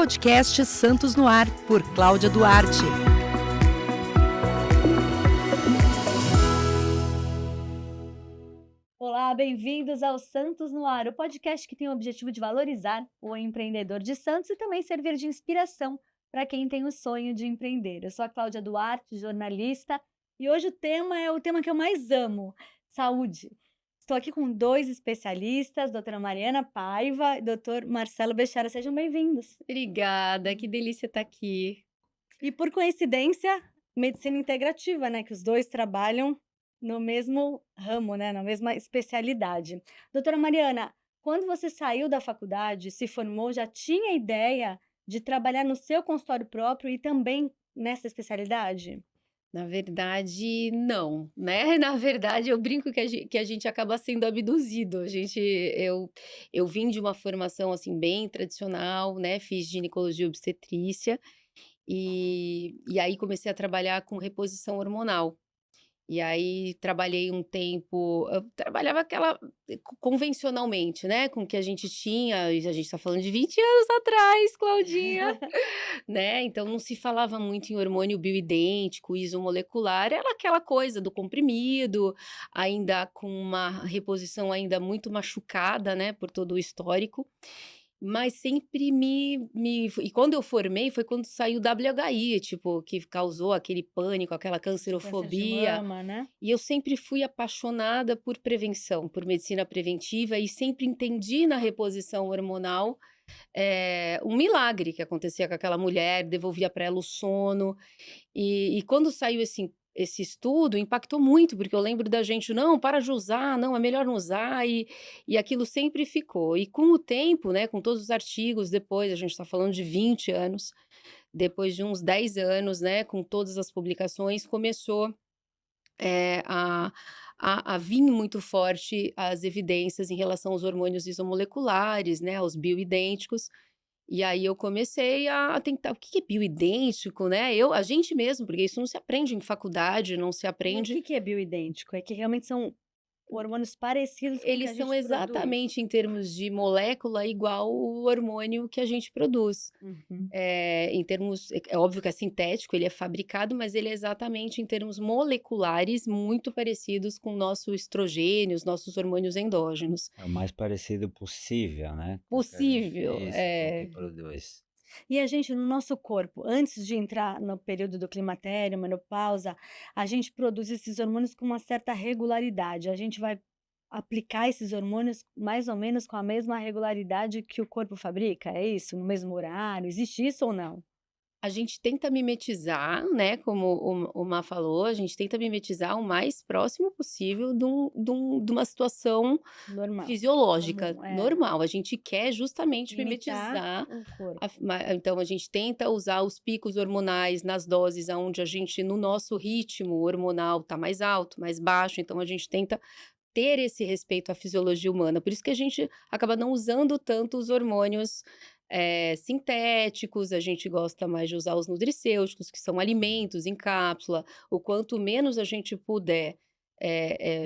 podcast Santos no Ar, por Cláudia Duarte. Olá, bem-vindos ao Santos no Ar, o podcast que tem o objetivo de valorizar o empreendedor de Santos e também servir de inspiração para quem tem o sonho de empreender. Eu sou a Cláudia Duarte, jornalista, e hoje o tema é o tema que eu mais amo: saúde. Estou aqui com dois especialistas, doutora Mariana Paiva e doutor Marcelo Bechara. Sejam bem-vindos. Obrigada, que delícia estar aqui. E por coincidência, medicina integrativa, né? Que os dois trabalham no mesmo ramo, né? Na mesma especialidade. Doutora Mariana, quando você saiu da faculdade, se formou, já tinha ideia de trabalhar no seu consultório próprio e também nessa especialidade? Na verdade, não, né? Na verdade, eu brinco que a gente acaba sendo abduzido. Eu vim de uma formação assim bem tradicional, né? Fiz ginecologia e obstetrícia e aí comecei a trabalhar com reposição hormonal. E aí trabalhei um tempo, eu trabalhava convencionalmente, né, com o que a gente tinha, e a gente está falando de 20 anos atrás, Claudinha, né? Então não se falava muito em hormônio bioidêntico, isomolecular, era aquela coisa do comprimido, ainda com uma reposição ainda muito machucada, né, por todo o histórico. Mas sempre e quando eu formei foi quando saiu o WHI, tipo, que causou aquele pânico, aquela Câncer de cancerofobia. mama, né? E eu sempre fui apaixonada por prevenção, por medicina preventiva e sempre entendi na reposição hormonal, um milagre que acontecia com aquela mulher, devolvia para ela o sono. E quando saiu esse estudo, impactou muito, porque eu lembro da gente: "Não, para de usar, não, é melhor não usar", e aquilo sempre ficou. E com o tempo, né, com todos os artigos depois, a gente está falando de 20 anos, depois de uns 10 anos, né, com todas as publicações, começou, eh, a a vir muito forte as evidências em relação aos hormônios isomoleculares, né, aos bioidênticos. E aí eu comecei a tentar o que que é bioidêntico, né, a gente mesmo, porque isso não se aprende em faculdade, não se E o aprende. que é bioidêntico? É que realmente são hormônios parecidos com o que a Eles são gente produz. exatamente em termos de molécula igual o hormônio que a gente produz. Uhum. Em termos, é óbvio que é sintético, ele é fabricado, mas ele é exatamente em termos moleculares muito parecidos com o nosso estrogênio, os nossos hormônios endógenos. É o mais parecido possível, né, com o que a gente Possível, isso, com o que produz. E a gente, no nosso corpo, antes de entrar no período do climatério, menopausa, a gente produz esses hormônios com uma certa regularidade. A gente vai aplicar esses hormônios mais ou menos com a mesma regularidade que o corpo fabrica, é isso? No mesmo horário? Existe isso ou não? A gente tenta mimetizar, né, como o Má falou, a gente tenta mimetizar o mais próximo possível de uma situação Normal, fisiológica, comum, normal. A gente quer justamente imitar mimetizar, o corpo. então a gente tenta usar os picos hormonais nas doses aonde a gente, no nosso ritmo hormonal, tá mais alto, mais baixo, então a gente tenta ter esse respeito à fisiologia humana. Por isso que a gente acaba não usando tanto os hormônios, sintéticos, a gente gosta mais de usar os nutricêuticos, que são alimentos em cápsula. O quanto menos a gente puder,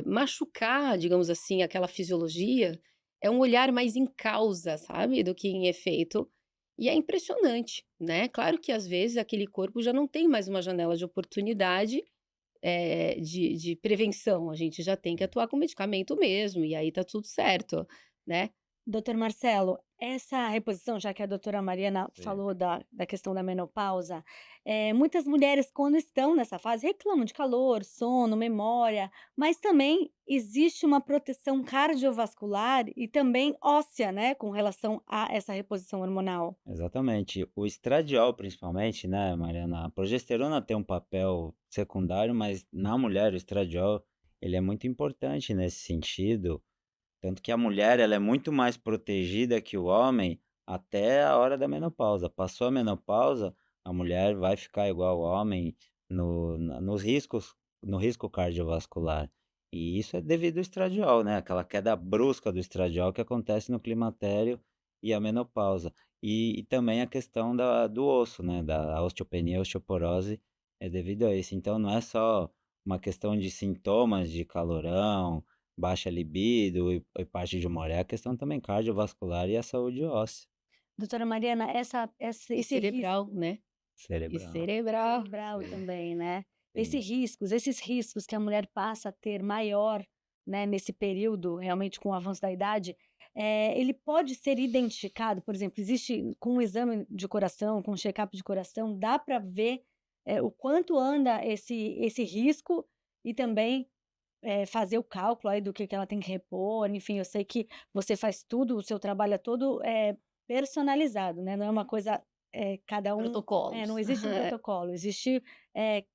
machucar, digamos assim, aquela fisiologia, é um olhar mais em causa, sabe, do que em efeito. E é impressionante, né. Claro que às vezes aquele corpo já não tem mais uma janela de oportunidade, de prevenção, a gente já tem que atuar com medicamento mesmo, e aí tá tudo certo, né. Doutor Marcelo, essa reposição, já que a doutora Mariana Sim. falou da questão da menopausa, muitas mulheres, quando estão nessa fase, reclamam de calor, sono, memória, mas também existe uma proteção cardiovascular e também óssea, né, com relação a essa reposição hormonal. Exatamente. O estradiol principalmente, né, Mariana, a progesterona tem um papel secundário, mas na mulher o estradiol, ele é muito importante nesse sentido, tanto que a mulher ela é muito mais protegida que o homem até a hora da menopausa. Passou a menopausa, a mulher vai ficar igual ao homem nos riscos, no risco cardiovascular. E isso é devido ao estradiol, né? Aquela queda brusca do estradiol que acontece no climatério e a menopausa. E também a questão do osso, né? Da osteopenia, osteoporose é devido a isso. Então não é só uma questão de sintomas de calorão, baixa libido e parte de humor, é a questão também cardiovascular e a saúde óssea. Doutora Mariana, E esse risco cerebral, né? E cerebral. cerebral. cerebral Sim, também, né? sim. Esses riscos que a mulher passa a ter maior, né, nesse período, realmente com o avanço da idade, ele pode ser identificado, por exemplo, existe com um exame de coração, com um check-up de coração, dá para ver, o quanto anda esse risco e também, fazer o cálculo aí do que ela tem que repor, enfim, eu sei que você faz tudo, o seu trabalho é todo, personalizado, né, não é uma coisa, cada um não Protocolos. existe um protocolo, existe,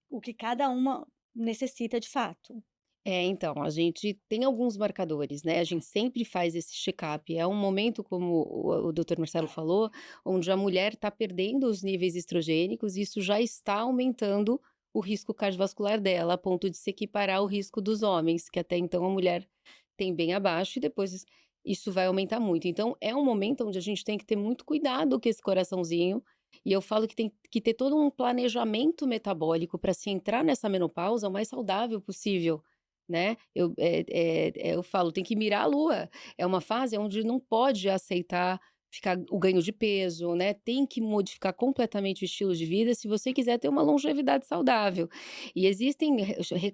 o que cada uma necessita de fato. Então, a gente tem alguns marcadores, né, a gente sempre faz esse check-up, é um momento, como o doutor Marcelo falou, onde a mulher está perdendo os níveis estrogênicos e isso já está aumentando o risco cardiovascular dela, a ponto de se equiparar ao risco dos homens, que até então a mulher tem bem abaixo e depois isso vai aumentar muito. Então, é um momento onde a gente tem que ter muito cuidado com esse coraçãozinho, e eu falo que tem que ter todo um planejamento metabólico para se entrar nessa menopausa o mais saudável possível. Né, eu falo: "Tem que mirar a lua", é uma fase onde não pode aceitar ficar o ganho de peso, né, tem que modificar completamente o estilo de vida se você quiser ter uma longevidade saudável. E existem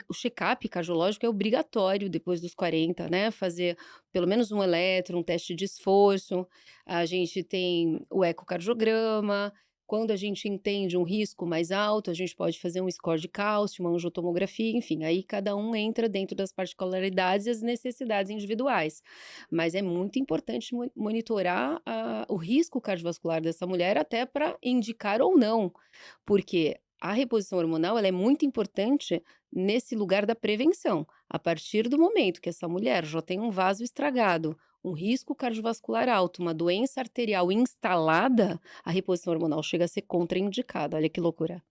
o check-up cardiológico é obrigatório depois dos 40, né, fazer pelo menos um eletro, um teste de esforço, a gente tem o ecocardiograma, quando a gente entende um risco mais alto, a gente pode fazer um score de cálcio, uma angiotomografia, enfim, aí cada um entra dentro das particularidades e as necessidades individuais. Mas é muito importante monitorar o risco cardiovascular dessa mulher até para indicar ou não, porque a reposição hormonal ela é muito importante nesse lugar da prevenção. A partir do momento que essa mulher já tem um vaso estragado, um risco cardiovascular alto, uma doença arterial instalada, a reposição hormonal chega a ser contraindicada, olha que loucura,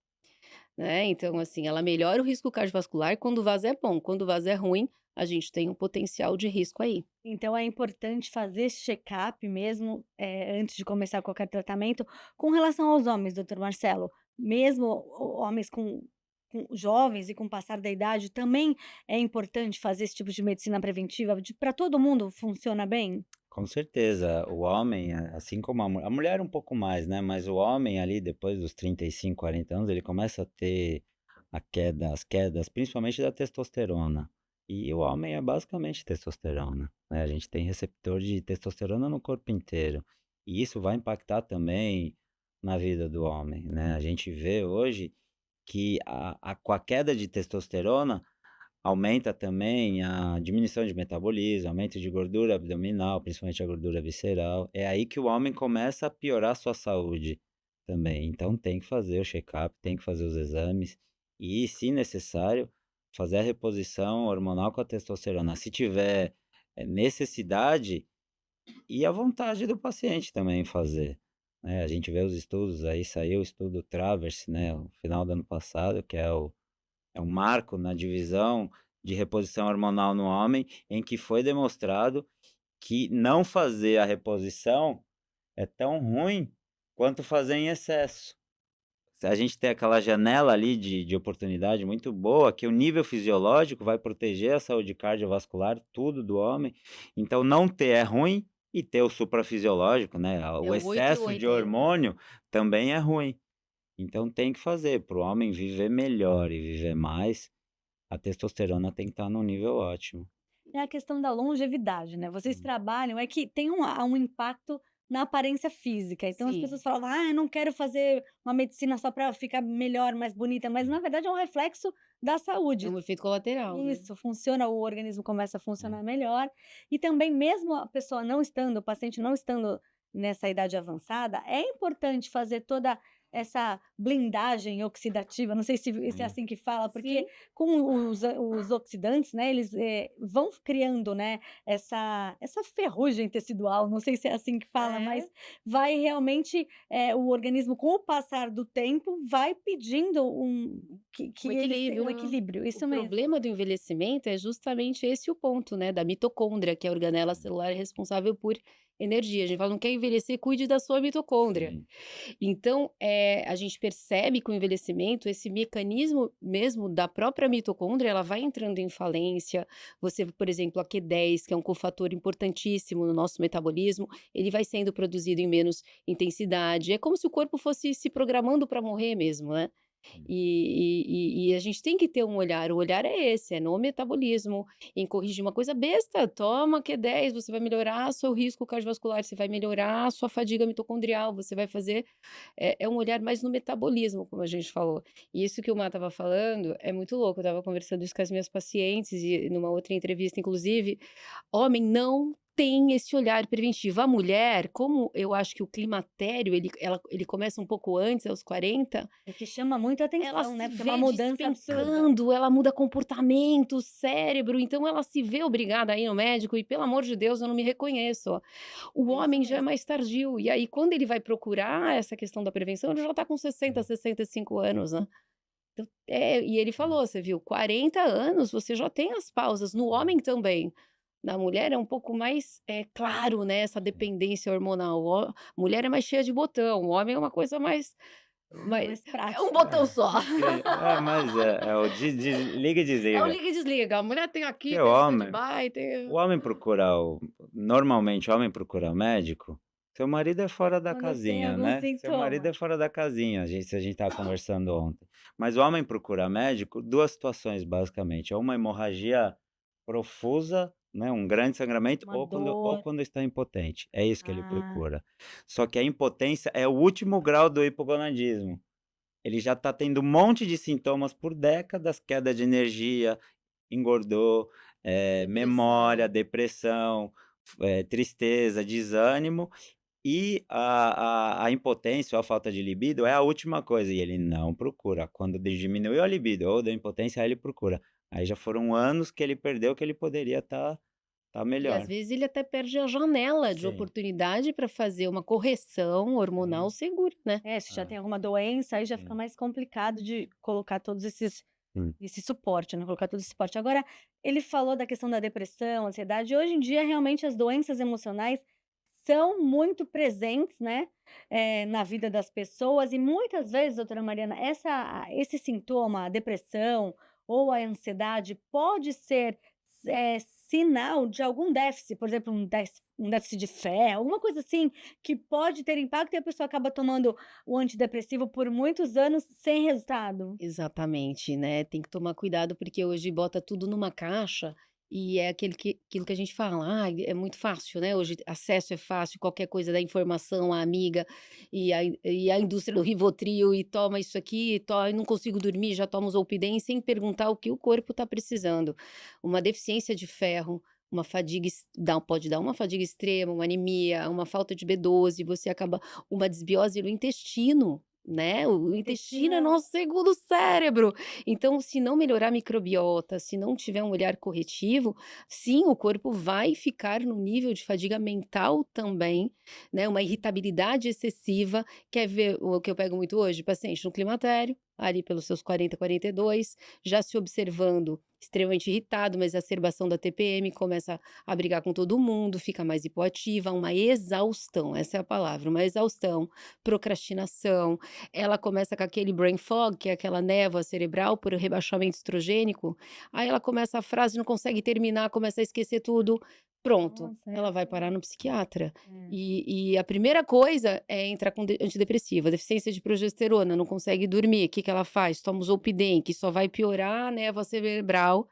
né. Então, assim, ela melhora o risco cardiovascular quando o vaso é bom, quando o vaso é ruim, a gente tem um potencial de risco aí. Então é importante fazer esse check-up mesmo, antes de começar qualquer tratamento. Com relação aos homens, doutor Marcelo, mesmo homens com jovens e com o passar da idade, também é importante fazer esse tipo de medicina preventiva? Para todo mundo funciona bem? Com certeza, o homem, assim como a mulher um pouco mais, né, mas o homem ali depois dos 35, 40 anos, ele começa a ter as quedas, principalmente da testosterona. E o homem é basicamente testosterona, né, a gente tem receptor de testosterona no corpo inteiro. E isso vai impactar também na vida do homem, né. A gente vê hoje que com a queda de testosterona, aumenta também a diminuição de metabolismo, aumento de gordura abdominal, principalmente a gordura visceral. É aí que o homem começa a piorar a sua saúde também. Então tem que fazer o check-up, tem que fazer os exames e, se necessário, fazer a reposição hormonal com a testosterona. Se tiver necessidade, e a vontade do paciente também fazer, né. A gente vê os estudos aí, saiu o estudo Traverse, né, no final do ano passado, que é um marco na divisão de reposição hormonal no homem, em que foi demonstrado que não fazer a reposição é tão ruim quanto fazer em excesso. Se a gente tem aquela janela ali de oportunidade muito boa, que o nível fisiológico vai proteger a saúde cardiovascular, tudo do homem, então não ter é ruim e ter o suprafisiológico, né, É o o 8 e o excesso de 80. hormônio também é ruim. Então tem que fazer, para o homem viver melhor e viver mais, a testosterona tem que estar num nível ótimo. É a questão da longevidade, né, vocês Hum. trabalham é que tem um impacto na aparência física, então as Sim, pessoas falam: "Ah, eu não quero fazer uma medicina só para ficar melhor, mais bonita", mas na verdade é um reflexo da é saúde. um efeito colateral, né. Isso, funciona, o organismo começa a É. funcionar melhor, e também mesmo a pessoa não estando o paciente não estando nessa idade avançada, é importante fazer toda essa blindagem oxidativa, não sei se é Sim. assim que fala, porque Sim. com os oxidantes, né, eles, vão criando, né, essa ferrugem tecidual, não sei se é assim que fala, É. mas vai realmente, o organismo com o passar do tempo vai pedindo O que ele se equilíbrio, um né. equilíbrio, O isso mesmo. problema do envelhecimento é justamente esse o ponto, né, da mitocôndria, que é a organela celular responsável por energia. A gente fala: "Não quer envelhecer? Cuide da sua mitocôndria". Sim. Então, a gente percebe com o envelhecimento esse mecanismo mesmo da própria mitocôndria, ela vai entrando em falência. Você, por exemplo, a Q10, que é um cofator importantíssimo no nosso metabolismo, ele vai sendo produzido em menos intensidade. É como se o corpo fosse se programando para morrer mesmo, né? E a gente tem que ter um olhar, o olhar é esse, é no metabolismo, em corrigir uma coisa besta, toma Q10, você vai melhorar seu risco cardiovascular, você vai melhorar a sua fadiga mitocondrial, você vai fazer, é um olhar mais no metabolismo, como a gente falou. E isso que o Má estava falando é muito louco, eu estava conversando isso com as minhas pacientes, e numa outra entrevista, inclusive, homem não tem esse olhar preventivo. A mulher, como eu acho que o climatério, ele começa um pouco antes, aos 40, O que chama muito a ela atenção, se né? Porque é vê uma mudança absurda. despencando, ela muda comportamento, cérebro, então ela se vê obrigada a ir no médico e, pelo amor de Deus, eu não me reconheço. O É isso homem já é mesmo. mais tardio, e aí quando ele vai procurar essa questão da prevenção, ele já tá com 60, 65 anos, né? Então, e ele falou, você viu, 40 anos você já tem as pausas, no homem também. Na mulher é um pouco mais claro, né, essa dependência hormonal. Mulher é mais cheia de botão, o homem é uma coisa mais Mais é um prática. botão só. Mas é o liga e É o desliga. liga e desliga. A mulher tem aqui, Porque tem stand-by, o homem procura normalmente o homem procura o médico, seu marido é fora da Quando tem casinha, algum né, seu marido sintoma. é fora da casinha, se a gente estava conversando ontem. Mas o homem procura médico, 2 situações basicamente, ou uma hemorragia profusa, né, um grande sangramento, Uma ou dor. quando está impotente, é isso que ele Ah, procura. Só que a impotência é o último grau do hipogonadismo. Ele já está tendo um monte de sintomas por décadas, queda de energia, engordou, memória, Depressão. depressão, tristeza, desânimo, e a impotência ou a falta de libido é a última coisa, e ele não procura. Quando diminuiu a libido ou deu impotência, aí ele procura. Aí já foram anos que ele perdeu, que ele poderia estar E às melhor. vezes ele até perde a janela de Sim, oportunidade para fazer uma correção hormonal sim, segura, né? se já é, tem alguma doença, aí já fica sim, mais complicado de colocar todos sim, esse suporte, né? Colocar todo esse suporte. Agora, ele falou da questão da depressão, ansiedade. Hoje em dia, realmente, as doenças emocionais são muito presentes, né? Na vida das pessoas. E muitas vezes, doutora Mariana, esse sintoma, a depressão ou a ansiedade, pode ser sinal de algum déficit, por exemplo, um déficit de fé, alguma coisa assim, que pode ter impacto e a pessoa acaba tomando o antidepressivo por muitos anos sem resultado. Exatamente, né, tem que tomar cuidado, porque hoje bota tudo numa caixa, e é aquilo que a gente fala: "Ai, é muito fácil, né, hoje acesso é fácil, qualquer coisa dá informação à amiga, e a indústria do Rivotril, e toma isso aqui, e não consigo dormir, já tomo Zolpidem", sem perguntar o que o corpo está precisando. Uma deficiência de ferro, uma fadiga pode dar uma fadiga extrema, uma anemia, uma falta de B12, você acaba uma desbiose no intestino, né, o intestino é Intestino. nosso segundo cérebro. Então, se não melhorar a microbiota, se não tiver um olhar corretivo, sim, o corpo vai ficar no nível de fadiga mental também, né, uma irritabilidade excessiva. Quer ver o que eu pego muito hoje? Paciente no climatério, ali pelos seus 40, 42, já se observando extremamente irritado, uma exacerbação da TPM, começa a brigar com todo mundo, fica mais hipoativa, uma exaustão, essa é a palavra, uma exaustão, procrastinação. Ela começa com aquele brain fog, que é aquela névoa cerebral por rebaixamento estrogênico, aí ela começa a frase, não consegue terminar, começa a esquecer tudo, pronto, Nossa, ela vai parar no psiquiatra. é. E a primeira coisa é entrar com antidepressiva, deficiência de progesterona, não consegue dormir, o que que ela faz? Toma o Zolpidem, que só vai piorar a névoa cerebral,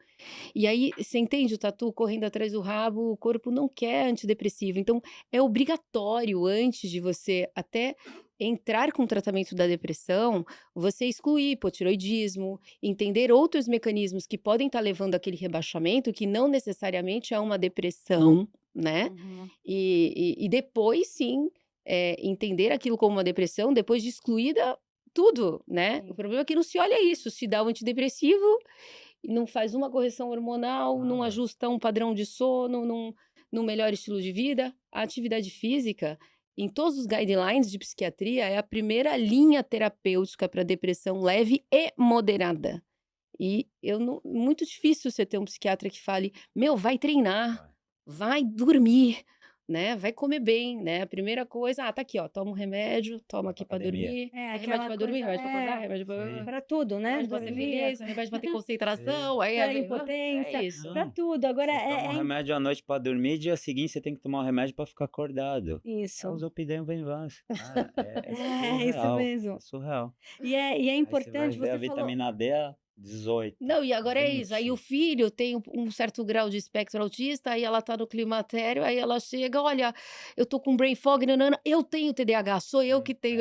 e aí, você entende o tatu correndo atrás do rabo, o corpo não quer antidepressivo, então é obrigatório, antes de você até entrar com o tratamento da depressão, você excluir hipotiroidismo, entender outros mecanismos que podem estar levando àquele rebaixamento, que não necessariamente é uma depressão, né? Uhum. E depois sim, entender aquilo como uma depressão, depois de excluída tudo, né? O Sim. problema é que não se olha isso, se dá o antidepressivo e não faz uma correção hormonal, não nada. ajusta um padrão de sono, não melhora o estilo de vida. A atividade física, em todos os guidelines de psiquiatria, é a primeira linha terapêutica para depressão leve e moderada. E eu não, muito difícil você ter um psiquiatra que fale: meu, vai treinar, vai dormir, né? Vai comer bem, né? A primeira coisa, tá aqui, ó, toma um remédio, toma aqui pra academia. dormir. É, Remédio aquela pra dormir, coisa, remédio pra acordar, remédio pra... Sim. para tudo, né? Remédio pra ser Dormir, feliz, remédio pra ter concentração, aí para é impotência, isso. para Não, tudo. Agora você toma um remédio à noite pra dormir, dia seguinte você tem que tomar um remédio pra ficar acordado. É o isso. Zolpidem Venvance. Cara, É isso surreal. mesmo. É surreal. E é Aí você vai importante, ver a você falou. vitamina D a 18. Não, e agora é Gente. isso. Aí o filho tem um certo grau de espectro autista, aí ela tá no climatério, aí ela chega, olha, eu tô com brain fog, nanana, eu tenho TDAH, sou eu que tenho.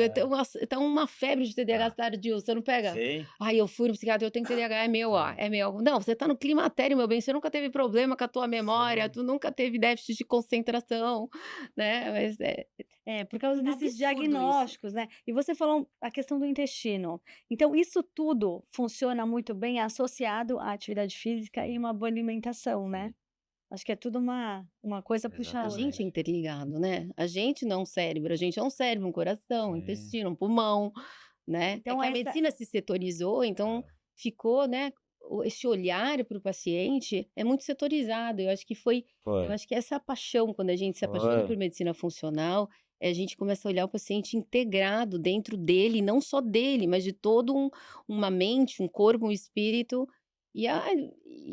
Tá uma febre de TDAH tardio, você não pega? Sim. Aí eu fui no psiquiatra, eu tenho TDAH, é meu, é meu. Não, você tá no climatério, meu bem, você nunca teve problema com a tua memória, Sim. tu nunca teve déficit de concentração, né? Mas Por causa desses absurdo isso. diagnósticos, né? E você falou a questão do intestino. Então, isso tudo funciona muito bem associado à atividade física e uma boa alimentação, né? Acho que é tudo uma coisa puxa a A outra. gente é interligado, né? A gente não é um cérebro, a gente é um cérebro, um coração, um Sim. intestino, um pulmão, né? Então, É que a essa- medicina se setorizou, então ficou, né? Esse olhar para o paciente é muito setorizado. Eu acho que Foi. essa paixão, quando a gente se apaixona Foi. por medicina funcional, a gente começa a olhar o paciente integrado dentro dele, não só dele, mas de todo uma mente, um corpo, um espírito. E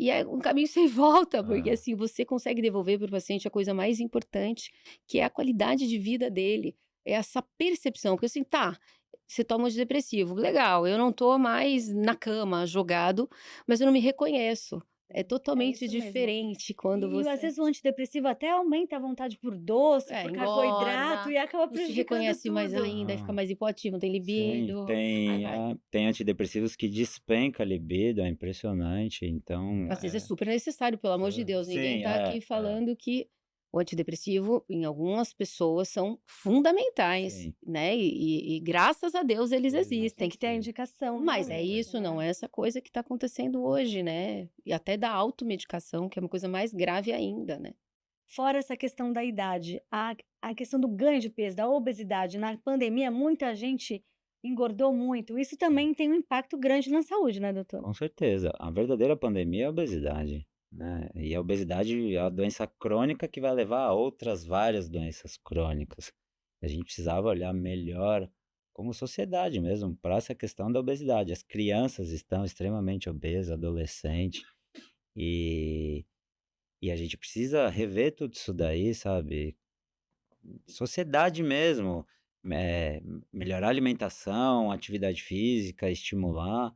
é um caminho sem volta, porque Ah. assim, você consegue devolver para o paciente a coisa mais importante, que é a qualidade de vida dele. É essa percepção, porque assim, tá, você toma um antidepressivo, legal, eu não tô mais na cama, jogado, mas eu não me reconheço. É totalmente isso mesmo. diferente quando E às você vezes o antidepressivo até aumenta a vontade por doce, por carboidrato engorda, e acaba não se prejudicando reconhece mais tudo. ainda, aí fica Ah. mais hipoativo, não tem Sim, libido. Aí vai. tem antidepressivos que despenca a libido, é impressionante. Então, Às vezes é super necessário, pelo amor de Deus. Ninguém sim, tá aqui falando que o antidepressivo, em algumas pessoas, são fundamentais, Sim. né? E graças a Deus eles Eles existem. Tem que ter a Sim. indicação, Mas é realmente, isso, né? não é essa coisa que está acontecendo hoje, né? E até da automedicação, que é uma coisa mais grave ainda, né? Fora essa questão da idade, a questão do ganho de peso, da obesidade, na pandemia muita gente engordou muito. Isso também tem um impacto grande na saúde, né, doutor? Com certeza. A verdadeira pandemia é a obesidade, né? E a obesidade é a doença crônica que vai levar a outras várias doenças crônicas. A gente precisava olhar melhor como sociedade mesmo para essa questão da obesidade. As crianças estão extremamente obesas, adolescentes, e, e a gente precisa rever tudo isso daí, sabe? Sociedade mesmo, melhorar a alimentação, atividade física, estimular,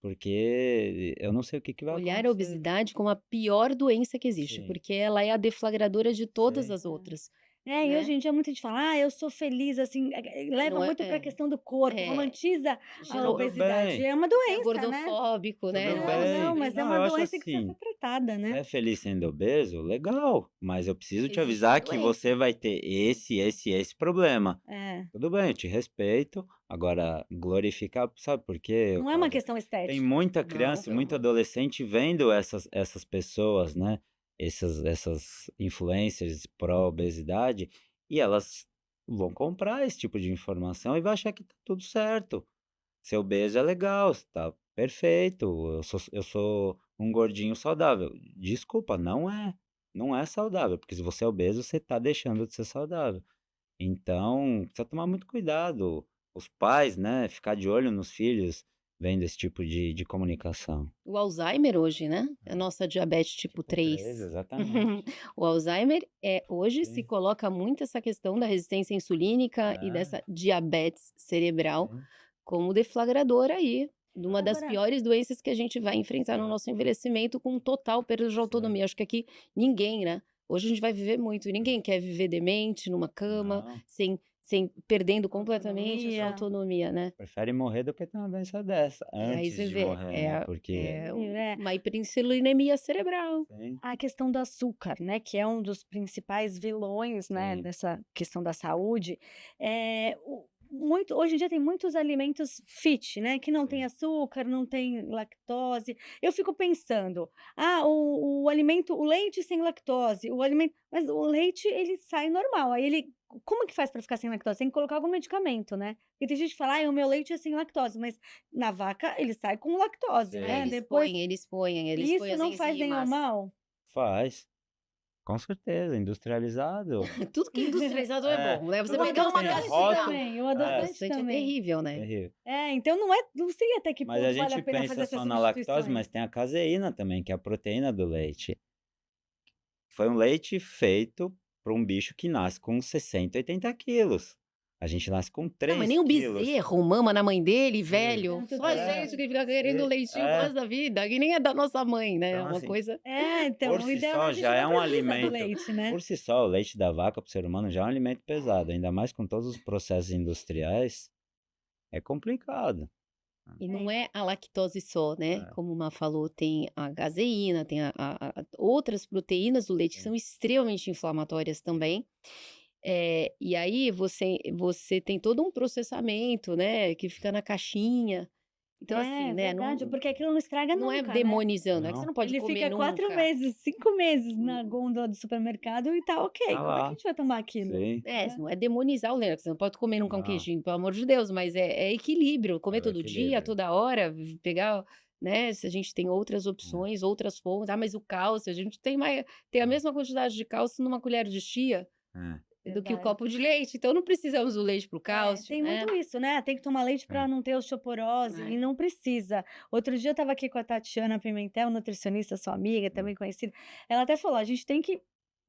porque eu não sei o que vai Olhar a acontecer. obesidade como a pior doença que existe, Sim. porque ela é a deflagradora de todas Sim. as outras. E Né? hoje em dia muita gente fala, eu sou feliz, assim, leva Não é- muito para a questão do corpo, é, romantiza a gerou- obesidade. bem. É uma É doença, né? gordofóbico, né? Tudo Não, bem. não, mas é Não, uma eu acho doença que precisa assim, ser tratada, Você né? é feliz sendo obeso? Legal, mas eu preciso te Existe avisar uma que doença. você vai ter esse problema. É. Tudo bem, eu te respeito. Agora, glorificar, sabe por quê, Não é uma Cláudia? questão Tem estética. muita Não, criança, pelo muito amor. adolescente vendo essas pessoas, né? Essas influencers pró-obesidade, e elas vão comprar esse tipo de informação e vai achar que tá tudo certo. Ser obeso é legal, tá perfeito. Eu sou um gordinho saudável. Desculpa, não é. Não é saudável, porque se você é obeso, você tá deixando de ser saudável. Então, precisa tomar muito cuidado. Os pais, né? Ficar de olho nos filhos vendo esse tipo de comunicação. O Alzheimer hoje, né? A nossa diabetes tipo 3. Exatamente. O Alzheimer hoje se Sim. coloca muito essa questão da resistência insulínica e É. dessa diabetes cerebral Sim. como deflagrador aí de uma das Agora- piores doenças que a gente vai enfrentar no nosso envelhecimento com total perda de autonomia. Acho que aqui ninguém, né? Hoje a gente vai viver muito. Ninguém quer viver demente numa cama, Não. sem perdendo completamente a sua Autonomia. autonomia, né? Prefere morrer do que ter uma doença dessa Aí antes você de vê, morrer, né? Porque É. uma hiperinsulinemia cerebral. Sim. A questão do açúcar, né, que é um dos principais vilões, né, Sim. dessa questão da saúde, hoje em dia tem muitos alimentos fit, né, que não tem Sim. açúcar, não tem lactose. Eu fico pensando, o alimento, o leite sem lactose, mas o leite ele sai normal, aí como que faz para ficar sem lactose? Tem que colocar algum medicamento, né? E tem gente que fala, o meu leite é sem lactose, mas na vaca ele sai com lactose, Sim. né? Eles Depois, põem isso as não faz nenhum enzimas. mal? Faz. Com certeza, industrializado. Tudo que é industrializado é É, bom, né? Você tudo O que pegar uma tem adoçante caixinha, rótulo, também, o o adoçante adoçante é também. terrível, né? terrível. Então não sei até que Mas a ponto vale a gente pena fazer pensa essas só na lactose, substituições. mas tem a caseína também, que é a proteína do leite. Foi um leite feito para um bicho que nasce com 60, 80 quilos. A gente nasce com Não, mas 3 nem o quilos. bezerro mama na mãe dele, Sim. velho. Tanto Só a É, gente tempo. que fica querendo sim, leitinho pro resto da vida, que nem é da nossa mãe, né? É Então, uma assim, coisa. Então, por o si ideal é só a gente já é não um precisa do alimento. leite, né? Por si só, o leite da vaca para o ser humano já é um alimento pesado, ainda mais com todos os processos industriais, é complicado. E não é a lactose só, né? É, Como o Má falou, tem a caseína, tem outras proteínas do leite que sim, são extremamente inflamatórias sim, também. E aí você tem todo um processamento, né? Que fica na caixinha. Então, assim, É né? verdade, porque aquilo não estraga Não é nunca, né? demonizando, é que você não, não pode Ele comer fica 4 nunca. meses, 5 meses na gôndola do supermercado e tá ok. tá Como é que a lá, gente vai tomar aquilo? sim, Né? Não é demonizar o leite, você não pode comer nunca um não, queijinho, pelo amor de Deus, mas é equilíbrio, é comer o todo dia, equilíbrio. toda hora, pegar, né, se a gente tem outras É, opções, outras fontes, mas o cálcio, a gente tem a é, mesma quantidade de cálcio numa colher de chia é, do que o Verdade. copo de leite, então não precisamos do leite pro cálcio, Tem né? muito isso, né? Tem que tomar leite é. para não ter osteoporose e É. não precisa. Outro dia eu estava aqui com a Tatiana Pimentel, nutricionista, sua amiga, Hum, também conhecida. Ela até falou: a gente tem que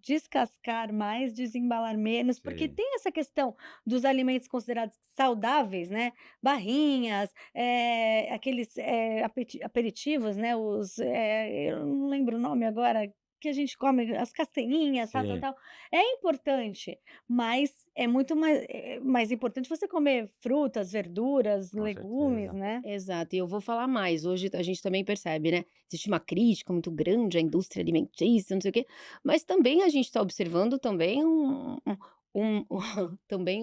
descascar mais, desembalar menos, porque sim, tem essa questão dos alimentos considerados saudáveis, né? Barrinhas, aqueles aperitivos, né? Eu não lembro o nome agora, que a gente come, as castanhinhas, tal, tal, sim, tal. É importante, mas é muito mais importante você comer frutas, verduras, com legumes, certeza. né. Exato, e eu vou falar mais, hoje a gente também percebe, né, existe uma crítica muito grande à indústria alimentícia, não sei o quê, mas também a gente está observando também um também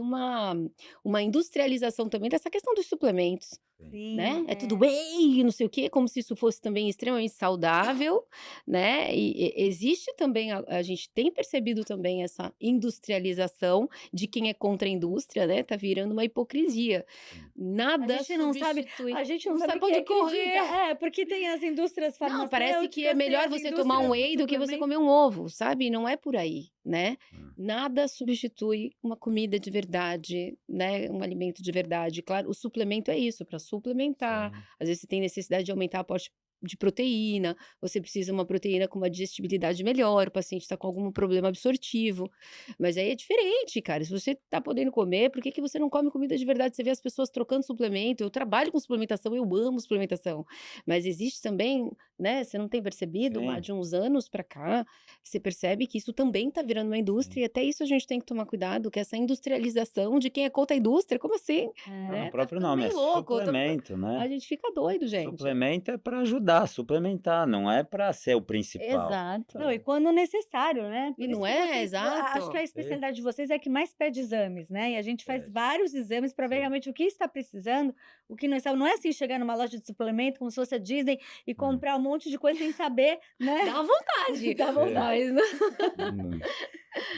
uma industrialização também dessa questão dos suplementos. Sim, Sim, Né, é tudo whey, não sei o quê, como se isso fosse também extremamente saudável, né, e existe também a gente tem percebido também essa industrialização de quem é contra a indústria, né, tá virando uma hipocrisia. sim. a Nada gente não sabe substitui a gente não não sabe sabe pra quem onde acredita. correr. Porque tem as indústrias Não, parece que é farmacêuticas, tem melhor as você tomar um indústrias do whey do que você suplemento. comer um ovo, sabe, não é por aí, né. Hum, Nada substitui uma comida de verdade, né, um alimento de verdade. Claro, o suplemento é isso, para suplementar, sim, às vezes você tem necessidade de aumentar o aporte de proteína, você precisa uma proteína com uma digestibilidade melhor, o paciente está com algum problema absortivo, mas aí é diferente, cara, se você tá podendo comer, por que que você não come comida de verdade? Você vê as pessoas trocando suplemento, eu trabalho com suplementação, eu amo suplementação, mas existe também, né, você não tem percebido, sim, de uns anos para cá, você percebe que isso também tá virando uma sim. indústria e até isso a gente tem que tomar cuidado, que essa industrialização de quem é contra a indústria, como assim? Não, É. o Né, tá próprio ficando nome é meio louco, suplemento, a né. gente fica doido, gente. Suplemento é para ajudar, suplementar, não é para ser o principal. Não, e Exato. quando necessário, né. E Por isso não que é? vocês acho que a Exato. Sim, especialidade de vocês é a que mais pede exames, né, e a gente faz pede, vários exames para ver sim. realmente o que está precisando, o que não está. Não é assim chegar numa loja de suplemento como se fosse a Disney e Hum, comprar um monte de coisa sem saber, né. Dá vontade, Dá sim. vontade. mas Hum,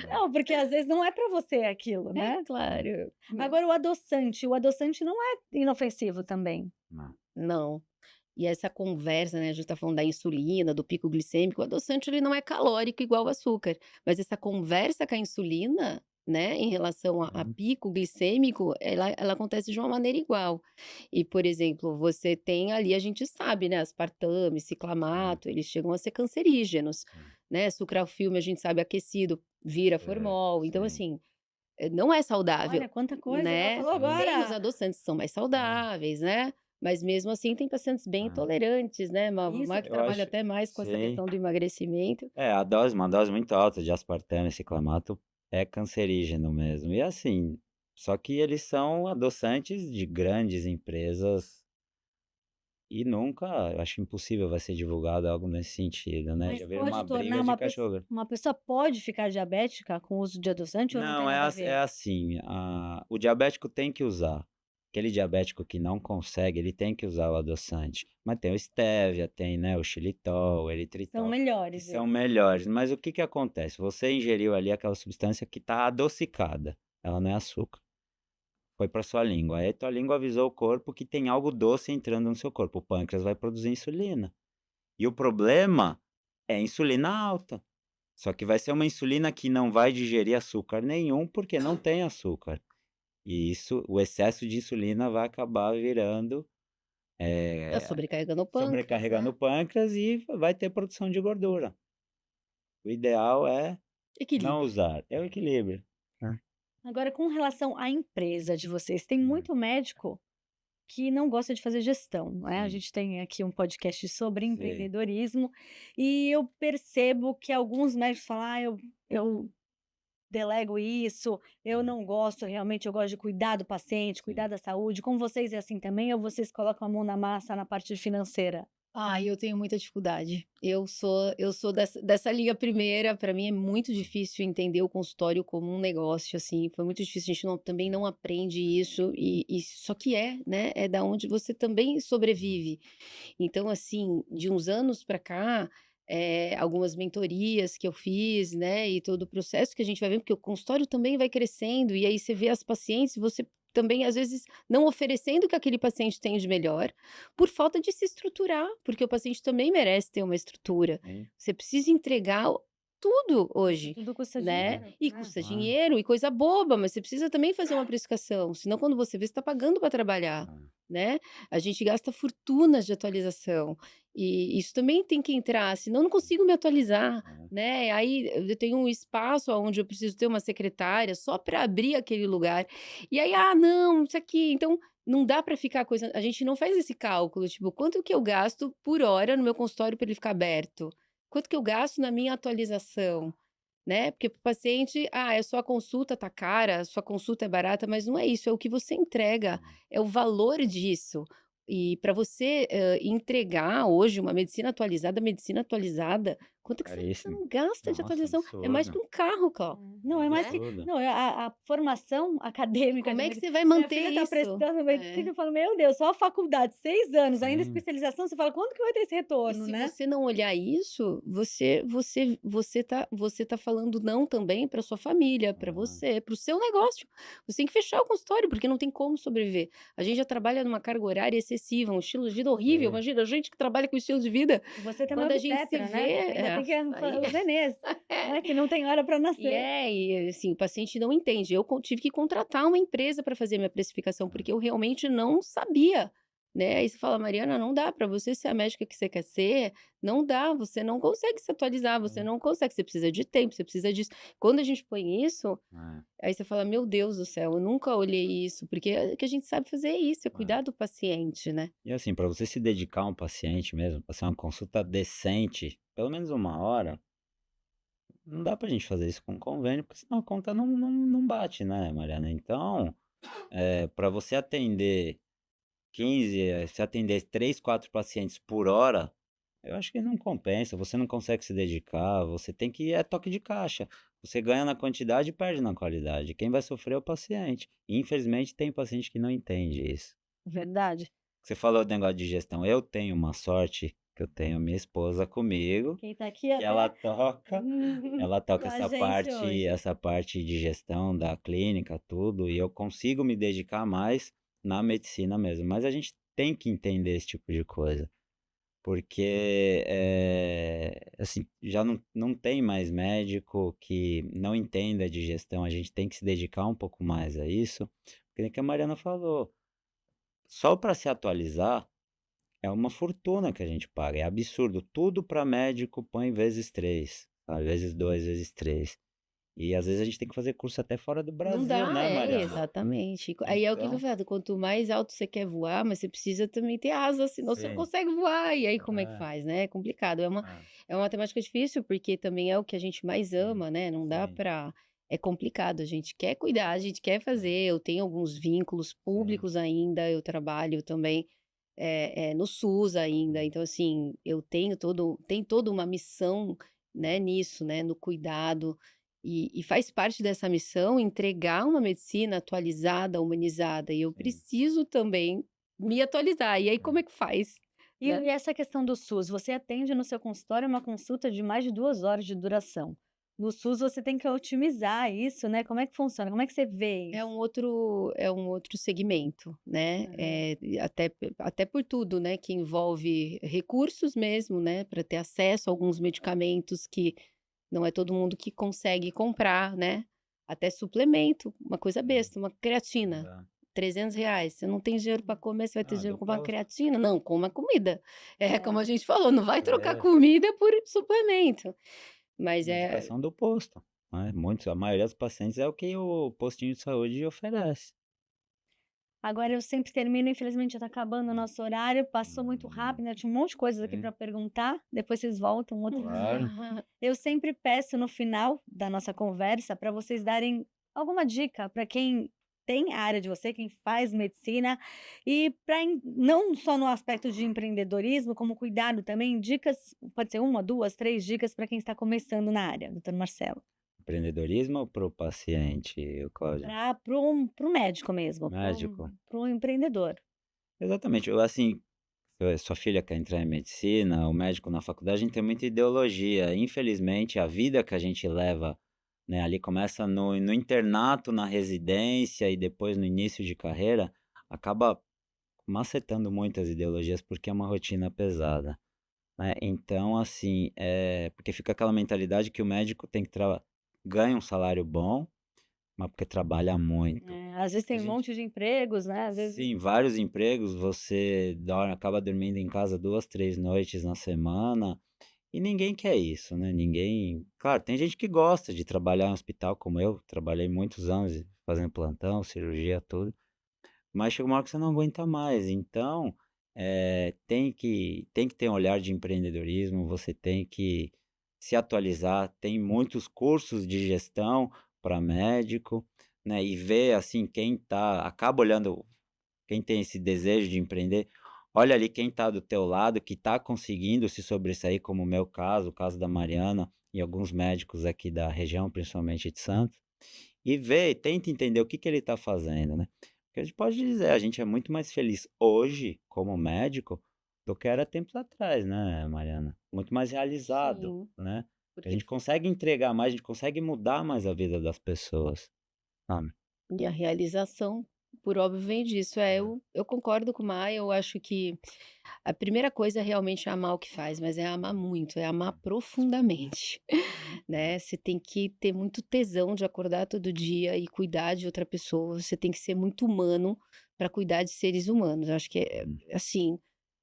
é, Não, porque às vezes não é para você aquilo, é né. hum, claro. Agora o adoçante não é inofensivo também. não. Não. E essa conversa, né, a gente tá falando da insulina, do pico glicêmico, o adoçante ele não é calórico igual o açúcar, mas essa conversa com a insulina, né, em relação a Sim, pico glicêmico, ela acontece de uma maneira igual. E, por exemplo, você tem ali, a gente sabe, né, aspartame, sim, ciclamato, eles chegam a ser cancerígenos, sim. né, sucralfilme, a gente sabe, aquecido, vira É, formol, então sim. assim, não é Olha, saudável, quanta coisa ela né. falou Sim, Tem os agora. adoçantes que são mais é, saudáveis, né, mas mesmo assim tem pacientes bem é. intolerantes, né, Isso Má que Eu trabalha acho, até mais com essa sim. questão do emagrecimento. É, a dose uma dose muito alta de aspartame, ciclamato é cancerígeno mesmo. E assim, só que eles são adoçantes de grandes empresas e nunca, eu acho impossível vai ser divulgado algo nesse sentido, né, Mas já vira pode uma tornar briga de cachorro. uma pessoa pode ficar diabética com o uso de adoçante ou não tem Não, nada a ver? é assim, o diabético tem que usar. Aquele diabético que não consegue, ele tem que usar o adoçante. Mas tem o stevia, tem, né, o xilitol, o São eritritol, que melhores são esses. melhores. Mas o que que acontece? Você ingeriu ali aquela substância que está adocicada, ela não é açúcar. Foi para sua língua. Aí tua língua avisou o corpo que tem algo doce entrando no seu corpo. O pâncreas vai produzir insulina. E o problema é a insulina alta. Só que vai ser uma insulina que não vai digerir açúcar nenhum, porque não tem açúcar. E isso, o excesso de insulina vai acabar virando, Tá eh, sobrecarregando o pâncreas, sobrecarregando né? o pâncreas e vai ter produção de gordura. O ideal é não Equilíbrio. usar, é o equilíbrio. Né. Agora, com relação à empresa de vocês, tem Hum, muito médico que não gosta de fazer gestão, né? A sim, gente tem aqui um podcast sobre sei. empreendedorismo e eu percebo que alguns médicos falam, eu delego isso, eu Hum, não gosto, realmente eu gosto de cuidar do paciente, sim. cuidar da saúde. Com vocês é assim também ou vocês colocam a mão na massa na parte financeira? Eu tenho muita dificuldade. Eu sou dessa linha primeira, para mim é muito difícil entender o consultório como um negócio, assim, foi muito difícil, a gente também não aprende isso e só que né, é da onde você também Hum, sobrevive. Então, assim, de uns anos para cá, algumas mentorias que eu fiz, né, e todo o processo que a gente vai vendo, porque o consultório também vai crescendo, e aí você vê as pacientes, você também, às vezes, não oferecendo o que aquele paciente tem de melhor, por falta de se estruturar, porque o paciente também merece ter uma estrutura. sim, Você precisa entregar tudo hoje, Tudo custa né? dinheiro, E né? custa claro. dinheiro e coisa boba, mas você precisa também fazer uma precificação, senão quando você vê, você está pagando para trabalhar, Ah, né? A gente gasta fortunas de atualização. E isso também tem que entrar, senão eu não consigo me atualizar, ah, né? Aí eu tenho um espaço onde eu preciso ter uma secretária só para abrir aquele lugar. E aí, não, isso aqui. Então, não dá para ficar coisa. A gente não faz esse cálculo, tipo, quanto que eu gasto por hora no meu consultório para ele ficar aberto? Quanto que eu gasto na minha atualização? Né? Porque para o paciente, é só a consulta tá cara, a sua consulta é barata, mas não é isso, é o que você entrega, hum, é o valor disso. E para você entregar hoje uma medicina atualizada, quanto que você caríssimo. não gasta de Nossa, atualização? É mais que absurdo, um carro, Cláudio, Não, é mais que né? absurdo. não, a formação E acadêmica como de é que medicina você vai minha manter filha está isso? prestando medicina, É. eu falo: "Meu Deus, só a faculdade, 6 anos, ainda Sim, especialização", você fala: "Quando que vai ter esse E retorno, se né?". você não olhar isso, você tá falando não também para sua família, para ah, você, para o seu negócio. Você tem que fechar o consultório, porque não tem como sobreviver. A gente já trabalha numa carga horária excessiva, um estilo de vida horrível. sei. Imagina, a gente que trabalha com estilo de vida, E você também é quando a gente se obstetra, né, vê, ainda tem que aí os nenês, né, que não tem hora para nascer. e assim, o paciente não entende. Eu tive que contratar uma empresa para fazer minha precificação, Ah, porque eu realmente não sabia, né. Aí você fala: "Mariana, não dá para você ser a médica que você quer ser, não dá, você não consegue se atualizar, você sim. não consegue, você precisa de tempo, você precisa disso". Quando a gente põe isso, É, aí você fala: "Meu Deus do céu, eu nunca olhei isso", porque o que a gente sabe fazer é isso, é é. cuidar do paciente, né. E assim, para você se dedicar a um paciente mesmo, pra ser uma consulta decente, pelo menos 1 hora, não dá pra gente fazer isso com convênio, porque senão a conta não bate, né, Mariana. Então, pra você atender 15, se atender 3, 4 pacientes por hora, eu acho que não compensa, você não consegue se dedicar, você tem que toque de caixa. Você ganha na quantidade e perde na qualidade. Quem vai sofrer é o paciente. E infelizmente tem paciente que não entende isso. Verdade. Você falou do negócio de gestão, eu tenho uma sorte, que eu tenho minha esposa comigo, Quem tá aqui que ela até toca ela com toca a gente hoje. essa parte de gestão da clínica, tudo, e eu consigo me dedicar mais na medicina mesmo. Mas a gente tem que entender esse tipo de coisa, porque, assim, já não tem mais médico que não entenda de gestão, a gente tem que se dedicar um pouco mais a isso, que nem que a Mariana falou, só para se atualizar é uma fortuna que a gente paga, é absurdo. Tudo para médico põe vezes 3, sabe, vezes 2, vezes 3. E às vezes a gente tem que fazer curso até fora do Não Brasil, dá, né, Mariana? exatamente. Aí é o que eu Então falo, quanto mais alto você quer voar, mas você precisa também ter asas, senão você não sim, consegue voar. E aí como é que é, faz, né? É complicado. É uma, é, é uma matemática difícil, porque também é o que a gente mais sim, ama, né? Não dá sim, pra. É complicado. A gente quer cuidar, a gente quer é, fazer. Eu tenho alguns vínculos sim, públicos ainda, eu trabalho também no SUS ainda. sim, Então, assim, eu tem toda uma missão, né, nisso, né? No cuidado. E faz parte dessa missão entregar uma medicina atualizada, humanizada, e eu sim, preciso também me atualizar. E aí como sim. é que faz, E né? e essa questão do SUS, você atende no seu consultório uma consulta de mais de 2 horas de duração. No SUS você tem que otimizar isso, né, como é que funciona? Como é que você vê isso? É um outro segmento, né? Aham. E até por tudo, né, que envolve recursos mesmo, né, para ter acesso a alguns medicamentos que Não é todo mundo que consegue comprar, né? Até suplemento, uma coisa besta, uma creatina, R$ 300. Você não tem dinheiro para comer, você vai ter dinheiro para comprar uma creatina? Não, coma comida. Como a gente falou, não vai trocar comida por suplemento. Mas Indicação do posto, né? A maioria dos pacientes é o que o postinho de saúde oferece. Agora eu sempre termino, infelizmente já tá acabando o nosso horário, passou muito rápido, né? Tinha um monte de coisas aqui para perguntar, depois vocês voltam outro Claro. Eu sempre peço no final da nossa conversa para vocês darem alguma dica para quem tem a área de você, quem faz medicina, e para não só no aspecto de empreendedorismo, como cuidado também, dicas, pode ser 1, 2, 3 dicas para quem está começando na área, doutor Marcelo. Empreendedorismo ou para o paciente, Cláudia? Para o médico mesmo, Médico? para o empreendedor. Exatamente. Assim, sua filha quer entrar em medicina, o médico na faculdade, a gente tem muita ideologia. Infelizmente, a vida que a gente leva, né, ali começa no internato, na residência e depois no início de carreira, acaba macetando muitas ideologias porque é uma rotina pesada, né? Então, assim, porque fica aquela mentalidade que o médico tem que ganha um salário bom, mas porque trabalha muito. Às vezes tem um monte de empregos, né? Às vezes... Sim, vários empregos, você acaba dormindo em casa 2, 3 noites na semana, e ninguém quer isso, né? Claro, tem gente que gosta de trabalhar em hospital, como eu, trabalhei muitos anos fazendo plantão, cirurgia, tudo, mas chega uma hora que você não aguenta mais. Então, tem que ter um olhar de empreendedorismo, você tem que se atualizar, tem muitos cursos de gestão para médico, né, e ver, assim, acaba olhando quem tem esse desejo de empreender, olha ali quem está do teu lado, que está conseguindo se sobressair, como o meu caso, o caso da Mariana e alguns médicos aqui da região, principalmente de Santos, e vê, tenta entender o que que ele está fazendo, né. Porque a gente pode dizer, a gente é muito mais feliz hoje, como médico, do que era tempos atrás, né, Mariana? Muito mais realizado, Sim, né? A porque gente consegue entregar mais, a gente consegue mudar mais a vida das pessoas, sabe? e a realização, por óbvio, vem disso. Eu concordo com o Maia, eu acho que a primeira coisa é realmente amar o que faz, mas é amar muito, é amar profundamente, né? Você tem que ter muito tesão de acordar todo dia e cuidar de outra pessoa, você tem que ser muito humano para cuidar de seres humanos. Eu acho que assim,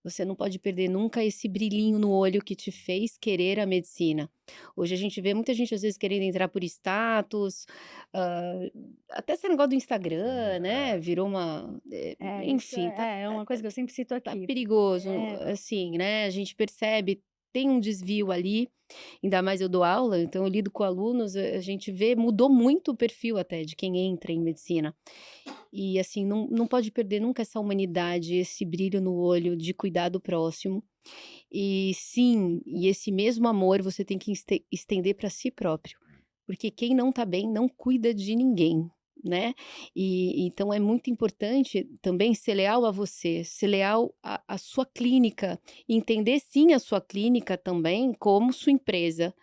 você não pode perder nunca esse brilhinho no olho que te fez querer a medicina. Hoje a gente vê muita gente às vezes querendo entrar por status, ah, até esse negócio do Instagram, né? Virou uma, Isso enfim, é uma coisa que eu sempre cito tá aqui. perigoso, É. assim, né? A gente percebe, tem um desvio ali, ainda mais eu dou aula, então eu lido com alunos, a gente vê, mudou muito o perfil até de quem entra em medicina. E assim, não pode perder nunca essa humanidade, esse brilho no olho de cuidar do próximo. E sim, e esse mesmo amor você tem que estender para si próprio, porque quem não tá bem não cuida de ninguém, né? E então é muito importante também ser leal a você, ser leal à sua clínica, entender sim a sua clínica também como sua empresa,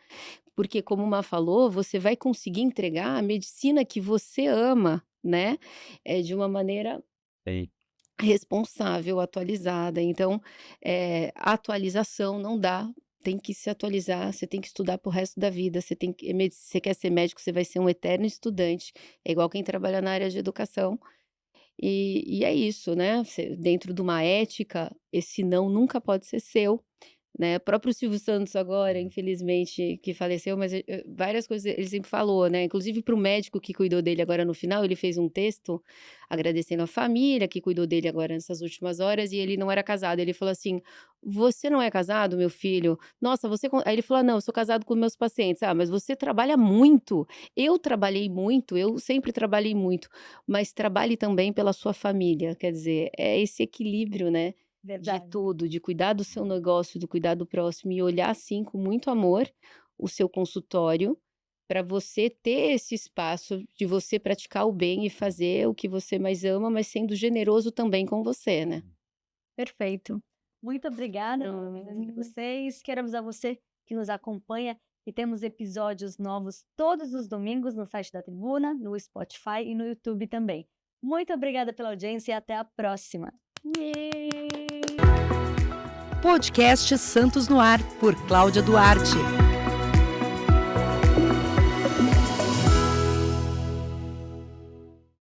porque como o Má falou, você vai conseguir entregar a medicina que você ama, né? De uma maneira Tem responsável, atualizada. Então, a atualização não dá, tem que se atualizar, você tem que estudar para o resto da vida, você quer ser médico, você vai ser um eterno estudante, é igual quem trabalha na área de educação. E é isso, né, dentro de uma ética, esse não nunca pode ser seu, né. O próprio Silvio Santos agora, infelizmente, que faleceu, mas várias coisas ele sempre falou, né, inclusive para o médico que cuidou dele agora no final, ele fez um texto agradecendo a família que cuidou dele agora nessas últimas horas, e ele não era casado, ele falou assim: "Você não é casado, meu filho? Nossa, aí ele falou: "Não, eu sou casado com meus pacientes". "Ah, mas você trabalha muito". "Eu trabalhei muito, eu sempre trabalhei muito", mas trabalhe também pela sua família, quer dizer, é esse equilíbrio, né, de Verdade. tudo, de cuidar do seu negócio, do cuidar do próximo e olhar, assim, com muito amor o seu consultório, para você ter esse espaço de você praticar o bem e fazer o que você mais ama, mas sendo generoso também com você, né. Perfeito. Muito obrigada pela presença de vocês. Quero avisar você que nos acompanha que temos episódios novos todos os domingos no site da Tribuna, no Spotify e no YouTube também. Muito obrigada pela audiência e até a próxima. Podcast Santos no Ar, por Cláudia Duarte.